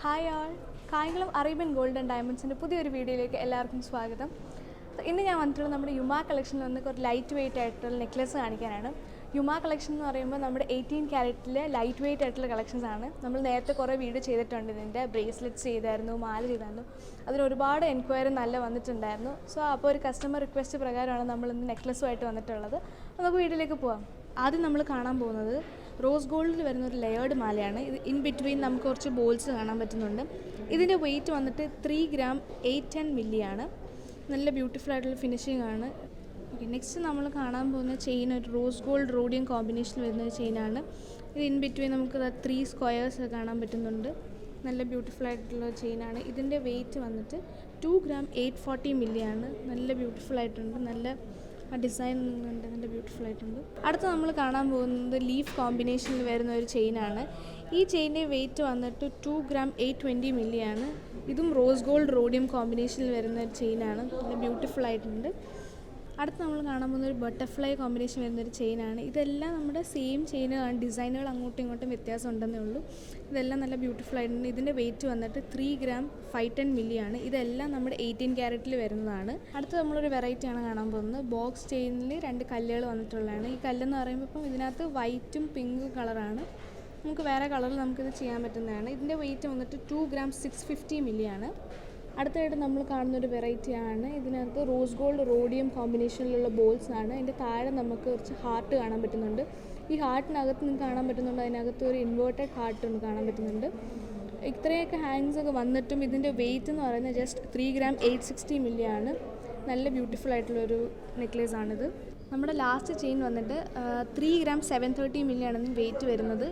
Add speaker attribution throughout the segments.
Speaker 1: Hi all, Kayamkulam arabian gold and ഡയമണ്ട്സിൻ്റെ പുതിയൊരു വീഡിയോയിലേക്ക് എല്ലാവർക്കും സ്വാഗതം. ഇന്ന് ഞാൻ വന്നിട്ടുള്ളത് നമ്മുടെ യുമാ കളക്ഷനിൽ വന്ന് കുറച്ച് ലൈറ്റ് വെയിറ്റ് ആയിട്ടുള്ള നെക്ലസ് കാണിക്കാനാണ്. യുമാ കളക്ഷൻ എന്ന് പറയുമ്പോൾ നമ്മുടെ 18 ക്യാരറ്റിലെ ലൈറ്റ് വെയിറ്റ് ആയിട്ടുള്ള കളക്ഷൻസ് ആണ്. നമ്മൾ നേരത്തെ കുറേ വീഡിയോ ചെയ്തിട്ടുണ്ട്. ഇതിൻ്റെ ബ്രേസ്ലെറ്റ്സ് ചെയ്തായിരുന്നു, മാല ചെയ്തായിരുന്നു. അതിന് ഒരുപാട് എൻക്വയറി നല്ല വന്നിട്ടുണ്ടായിരുന്നു. സോ അപ്പോൾ ഒരു കസ്റ്റമർ റിക്വസ്റ്റ് പ്രകാരമാണ് നമ്മൾ ഇന്ന് നെക്ലസുമായിട്ട് വന്നിട്ടുള്ളത്. അപ്പോൾ നമുക്ക് വീട്ടിലേക്ക് പോകാം. ആദ്യം നമ്മൾ കാണാൻ പോകുന്നത് റോസ് ഗോൾഡിൽ വരുന്ന ഒരു ലെയേർഡ് മാലയാണ്. ഇത് ഇൻ ബിറ്റ്വീൻ നമുക്ക് കുറച്ച് ബോൾസ് കാണാൻ പറ്റുന്നുണ്ട്. ഇതിൻ്റെ വെയിറ്റ് വന്നിട്ട് 3 gram 810 മില്ലിയാണ്. നല്ല ബ്യൂട്ടിഫുൾ ആയിട്ടുള്ള ഫിനിഷിംഗ് ആണ്. ഓക്കെ, നെക്സ്റ്റ് നമ്മൾ കാണാൻ പോകുന്ന ചെയിൻ ഒരു റോസ് ഗോൾഡ് റോഡിയം കോമ്പിനേഷൻ വരുന്ന ഒരു ചെയിനാണ്. ഇത് ഇൻ ബിറ്റ്വീൻ നമുക്ക് 3 സ്ക്വയേഴ്സ് കാണാൻ പറ്റുന്നുണ്ട്. നല്ല ബ്യൂട്ടിഫുൾ ആയിട്ടുള്ള ചെയിനാണ്. ഇതിൻ്റെ വെയിറ്റ് വന്നിട്ട് 2 gram 840 മില്ലിയാണ്. നല്ല ബ്യൂട്ടിഫുൾ ആയിട്ടുണ്ട്. നല്ല ഡിസൈൻ ഉണ്ട്, നല്ല ബ്യൂട്ടിഫുൾ ആയിട്ടുണ്ട്. അടുത്ത് നമ്മൾ കാണാൻ പോകുന്നത് ലീഫ് കോമ്പിനേഷനിൽ വരുന്ന ഒരു ചെയിനാണ്. ഈ ചെയിൻ്റെ വെയിറ്റ് വന്നിട്ട് 2 gram 820 മില്ലിയാണ്. ഇതും റോസ് ഗോൾഡ് റോഡിയം കോമ്പിനേഷനിൽ വരുന്ന ഒരു ചെയിനാണ്. നല്ല ബ്യൂട്ടിഫുൾ ആയിട്ടുണ്ട്. അടുത്ത് നമ്മൾ കാണാൻ പോകുന്ന ഒരു ബട്ടർഫ്ലൈ കോമ്പിനേഷൻ വരുന്നൊരു ചെയിനാണ്. ഇതെല്ലാം നമ്മുടെ സെയിം ചെയിനാണ്, ഡിസൈനുകൾ അങ്ങോട്ടും ഇങ്ങോട്ടും വ്യത്യാസം ഉണ്ടെന്നേ ഉള്ളൂ. ഇതെല്ലാം നല്ല ബ്യൂട്ടിഫുൾ ആയിട്ടുണ്ട്. ഇതിൻ്റെ വെയിറ്റ് വന്നിട്ട് 3 gram 510 മില്ലിയാണ്. ഇതെല്ലാം നമ്മുടെ 18 ക്യാരറ്റിൽ വരുന്നതാണ്. അടുത്ത് നമ്മളൊരു വെറൈറ്റിയാണ് കാണാൻ പോകുന്നത്. ബോക്സ് ചെയിനിൽ 2 കല്ലുകൾ വന്നിട്ടുള്ളതാണ്. ഈ കല്ലെന്ന് പറയുമ്പോൾ ഇപ്പം ഇതിനകത്ത് വൈറ്റും പിങ്ക് കളറാണ്. നമുക്ക് വേറെ കളറിൽ നമുക്കിത് ചെയ്യാൻ പറ്റുന്നതാണ്. ഇതിൻ്റെ വെയിറ്റ് വന്നിട്ട് 2 gram 650 മില്ലിയാണ്. അടുത്തായിട്ട് നമ്മൾ കാണുന്നൊരു വെറൈറ്റിയാണ്. ഇതിനകത്ത് റോസ് ഗോൾഡ് റോഡിയം കോമ്പിനേഷനിലുള്ള ബോൾസ് ആണ്. അതിൻ്റെ താഴെ നമുക്ക് കുറച്ച് ഹാർട്ട് കാണാൻ പറ്റുന്നുണ്ട്. ഈ ഹാർട്ടിനകത്ത് നിങ്ങൾക്ക് കാണാൻ പറ്റുന്നുണ്ട്, അതിനകത്ത് ഒരു ഇൻവേർട്ടഡ് ഹാർട്ട് ഒന്ന് കാണാൻ പറ്റുന്നുണ്ട്. ഇത്രയൊക്കെ ഹാങ്സ് ഒക്കെ വന്നിട്ടും ഇതിൻ്റെ വെയിറ്റ് എന്ന് പറയുന്നത് ജസ്റ്റ് 3 gram 860 മില്ലിയാണ്. നല്ല ബ്യൂട്ടിഫുൾ ആയിട്ടുള്ളൊരു നെക്ലേസ് ആണിത്. നമ്മുടെ ലാസ്റ്റ് ചെയിൻ വന്നിട്ട് 3 gram 730 മില്ലിയാണ് വെയിറ്റ് വരുന്നത്.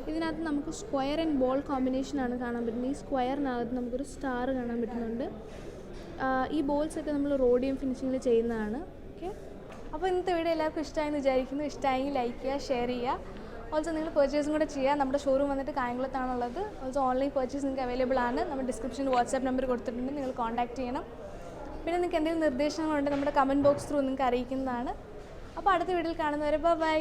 Speaker 1: ഇതിനകത്ത് നമുക്ക് സ്ക്വയർ ആൻഡ് ബോൾ കോമ്പിനേഷനാണ് കാണാൻ പറ്റുന്നത്. ഈ സ്ക്വയറിനകത്ത് നമുക്കൊരു സ്റ്റാർ കാണാൻ പറ്റുന്നുണ്ട്. ഈ ബോൾസൊക്കെ നമ്മൾ റോഡിയം ഫിനിഷിങ്ങിൽ ചെയ്യുന്നതാണ്. ഓക്കെ, അപ്പോൾ ഇന്നത്തെ വീഡിയോ എല്ലാവർക്കും ഇഷ്ടമായെന്ന് വിചാരിക്കുന്നു. ഇഷ്ടമായെങ്കിൽ ലൈക്ക് ചെയ്യുക, ഷെയർ ചെയ്യുക. ഓൾസോ നിങ്ങൾ പർച്ചേസും കൂടെ ചെയ്യുക. നമ്മുടെ ഷോറൂം വന്നിട്ട് കായംകുളത്താണുള്ളത്. ഓൾസോ ഓൺലൈൻ പർച്ചേസ് നിങ്ങൾക്ക് അവൈലബിൾ ആണ്. നമ്മുടെ ഡിസ്ക്രിപ്ഷനിൽ വാട്സാപ്പ് നമ്പർ കൊടുത്തിട്ടുണ്ട്, നിങ്ങൾ കോൺടാക്ട് ചെയ്യണം. പിന്നെ നിങ്ങൾക്ക് എന്തെങ്കിലും നിർദ്ദേശങ്ങളുണ്ടെങ്കിൽ നമ്മുടെ കമൻറ്റ് ബോക്സ് ത്രൂ നിങ്ങൾക്ക് അറിയിക്കുന്നതാണ്. അപ്പോൾ അടുത്ത വീഡിയോയിൽ കാണുന്നവരെ ബൈ.